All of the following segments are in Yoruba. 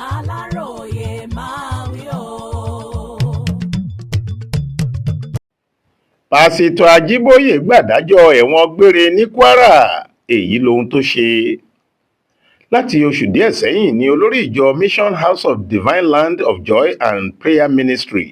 Aláròyé máa wí o. pásítọ̀ ajíbóyè gbàdájọ́ ẹ̀wọ̀n gbére ní kwara, èyí lohun tó ṣe. Láti oṣù díẹ̀ sẹ́yìn ni olórí ìjọ Mission House of Divine Land of Joy and Prayer Ministry,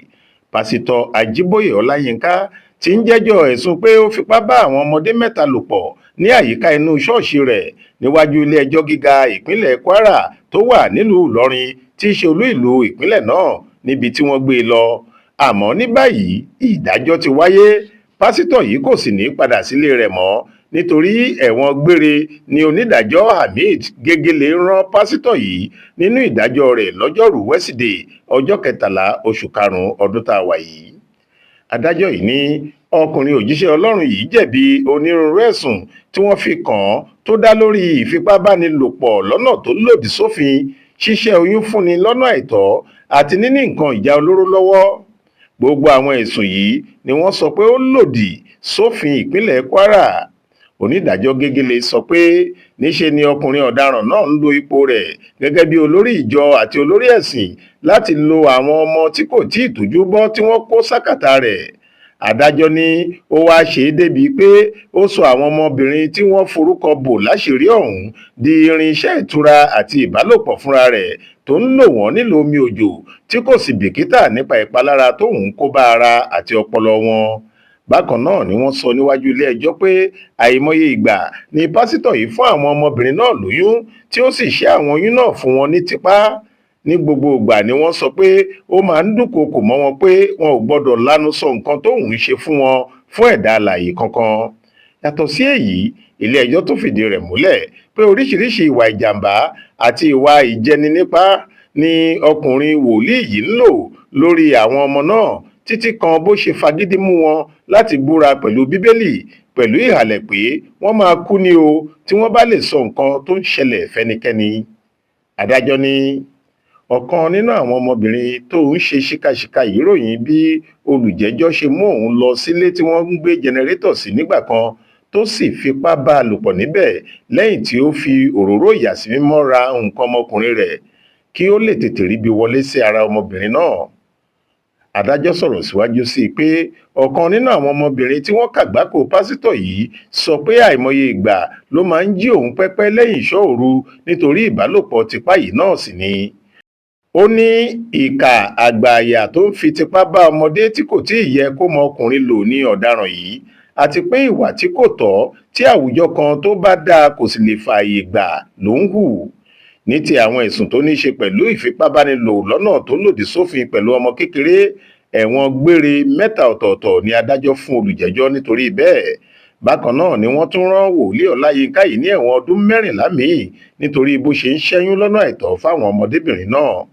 pásítọ̀ ajíbóyè ọláyínká, ti ń jẹ́jọ́ ẹ̀sùn pé ó fipá bá àwọn ọmọdé mẹ́ta lò pọ̀ ní àyíká inú ṣọ́ọ̀ṣì rẹ̀ níwájú ilé-ẹjọ́ gíga ìpínlẹ̀ kwara tó wà nílùú ìlọrin tí í ṣe olú ìlú ìpínlẹ̀ náà, níbi tí wọ́n gbé e lọ. Àmọ́ ní báyìí ìdájọ́ ti wáyé, pásítọ̀ yìí kò sì ní padà sílé rẹ̀ mọ́ nítorí ẹ̀wọ̀n gbére ni onídàájọ́ Hamid Gegele rán pásítọ̀ yìí nínú ìdájọ́ rẹ̀ lọ́jọ́rùú wẹ́sídẹ̀ẹ́ ọjọ́ 13 oṣù karùn-ún ọdún tá a wà yìí. Adájọ́ yìí ní ọkùnrin òjíṣẹ́ Ọlọ́run yìí jẹ̀bi onírúurú ẹ̀sùn tí wọ́n fi kàn án tó dá lórí ìfipábánilòpọ̀ lọ́nà tó lòdì sófin, ṣíṣẹ́ oyún fúnni lọ́nà àìtọ́ àti níní nǹkan ìjà olóró lọ́wọ́. Gbogbo àwọn ẹ̀sùn yìí ni wọ́n sọ pé ó lòdì sófin ìpínlẹ̀ Kwara. Onídàájọ́ Gegele sọ pé níṣe ni ọkùnrin ọ̀daràn náà ń lo ipò rẹ̀ gẹ́gẹ́ bí olórí ìjọ àti olórí ẹ̀sìn láti lo àwọn ọmọ tí kò tí ì tójú bọ́ tí wọ́n kó sákàtà rẹ̀. Adájọ́ ní ó wáá ṣe é débi pé ó sọ àwọn ọmọbìnrin tí wọ́n forúkọ bò láṣìírí ọ̀hún di irinṣẹ́ ìtura àti ìbálòpọ̀ fúnra rẹ̀ tó ń lò wọ́n nílò omi òjò tí kò sì bìkítà nípa ìpalára tóun kó bá ara àti ọpọlọ wọn. Bákan náà ni wọ́n sọ níwájú ilé-ẹjọ́ pé àìmọye ìgbà ni pásítọ̀ yìí fún àwọn ọmọbìnrin náà lóyún tí ó sì ṣẹ́ àwọn oyún náà fún wọn ní tipá. Ní gbogbo ìgbà ni wọ́n sọ pé ó máa ń dúnkookò mọ́ wọn pé wọn ò gbọ́dọ̀ lanu sọ nǹkan tóun ń ṣe fún wọn fún ẹ̀dá alààyè kankan. Yàtọ̀ sí èyí, ilé-ẹjọ́ tó fìdí rẹ̀ múlẹ̀ pé oríṣiríṣi ìwà ìjàmbá àti ìwà ìjẹninípa ni ọkùnrin wòlíì yìí ń lò lórí àwọn ọmọ náà, títí kan bó ṣe fagídí mú wọn láti búra pẹ̀lú bíbélì pẹ̀lú ìhàlẹ̀ pé wọ́n máa kú ní o tí wọ́n bá lè sọ nǹkan tó ń ṣẹlẹ̀ fẹ́nikẹ́ni. Adájọ́ ní ọ̀kan nínú àwọn ọmọbìnrin tó ń ṣe ṣíkàṣíkà yìí ròyìn bí olùjẹ́jọ́ ṣe mú òun lọ sílé tí wọ́n ń gbé jẹnẹrétọ̀ sí nígbà kan tó sì fipá bá a lò pọ̀ níbẹ̀ lẹ́yìn tí ó fi òróró ìyàsímímọ́ ra nǹkan ọmọkùnrin rẹ̀ kí ó lè tètè ríbi wọlé sí ara ọmọbìnrin náà. Adájọ́ sọ̀rọ̀ síwájú sí i pé ọ̀kan nínú àwọn ọmọbìnrin tí wọ́n kàgbákò pásítọ̀ yìí sọ pé àìmọye ìgbà ló máa ń jí òun pẹ́pẹ́ lẹ́yìn ìṣọ́ òru nítorí ìbálòpọ̀ tipá yìí náà sì ni. Ó ní ìkà àgbààyà tó ń fi tipá bá ọmọdé tí kò tí ì yẹ kó mọ ọkùnrin lò ní ọ̀daràn yìí, àti pé ìwà tí kò tọ́ tí àwùjọ kan tó bá dáa kò sì lè fààyè gbà ló ń hù. Ní ti àwọn ẹ̀sùn tó ní ṣe pẹ̀lú ìfipábánilò lọ́nà tó lòdì sófin pẹ̀lú ọmọ kékeré, ẹ̀wọ̀n gbére 3 ọ̀tọ̀ọ̀tọ̀ ni adájọ́ fún olùjẹ́jọ́ nítorí bẹ́ẹ̀. Bákan náà ni wọ́n tún rán wòlíì ọláyínká yìí ní ẹ̀wọ̀n ọdún 14 míì nítorí bó ṣe ń ṣẹ́yún lọ́nà àìtọ́ fáwọn ọmọdébìnrin náà.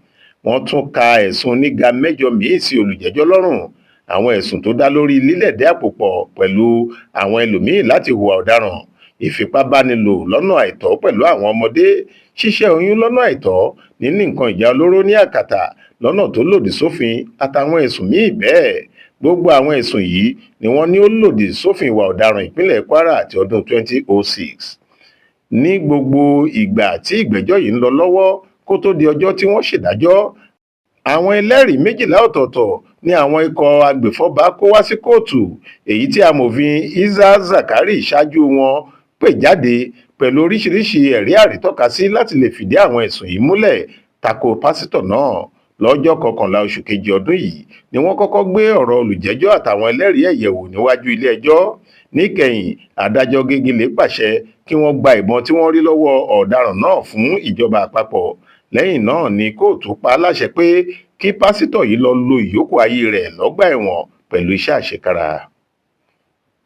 Wọ́n tún ka ẹ̀sùn oníga 8 míì sí olùjẹ́jọ́ lọ́rùn. Àwọn ẹ̀sùn tó dá lórí lílẹ̀dẹ́ àpò pọ̀ pẹ̀lú àwọn ẹlòmíì láti hùwà ọ̀daràn, ìfipábánilò lọ́nà àìtọ́ pẹ̀lú àwọn ọmọdé, ṣíṣẹ́ oyún lọ́nà àìtọ́, níní nǹkan ìjà olóró ní àkàtà lọ́nà tó lòdì sófin àtàwọn ẹ̀sùn míì bẹ́ẹ̀. Gbogbo àwọn ẹ̀sùn yìí ni wọ́n ní ó lòdì sófin ìwà ọ̀daràn ìpínlẹ̀ Kwara àti ọdún 2006. Ní gbogbo ìgbà tí ìgbẹ́jọ́ yìí ń lọ lọ́wọ́ kó tó di ọjọ́ tí wọ́n ṣèdájọ́, àwọn ẹlẹ́rìí 12 ọ̀tọ̀ọ̀tọ̀ ni àwọn ikọ̀ agbèfọ́ba kó wá sí kóòtù, èyí tí amòfin Isa Zakari ṣáájú wọn pè jáde pẹ̀lú oríṣiríṣi ẹ̀rí àrítọ́kasí láti lè fìdí àwọn ẹ̀sùn yìí múlẹ̀ tako pásítọ̀ náà. Lọ́jọ́ 11 oṣù kejì ọdún yìí ni wọ́n kọ́kọ́ gbé ọ̀rọ̀ olùjẹ́jọ́ àtàwọn ẹlẹ́rìí ẹ̀ yẹ̀wò níwájú ilé-ẹjọ́. Níkẹyìn, adájọ́ Gegele pàṣẹ kí wọ́n gba ìbọn tí wọ́n rí lọ́wọ́ ọ̀daràn náà fún ìjọba àpapọ̀. Lẹ́yìn náà ni kóòtù pa á láṣẹ pé kí pásítọ̀ yìí lọ lo ìyókù ayé rẹ̀ lọ́gbà ẹ̀wọ̀n pẹ̀lú iṣẹ́ àṣekára.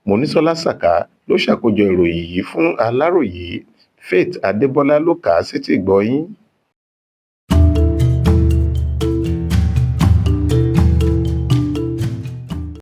Monísọ́lá Sàká ló ṣàkójọ ìròyìn yìí fún Aláròyé. Faith Adébọ́lá ló kà á sétígbọ̀ọ́ yín.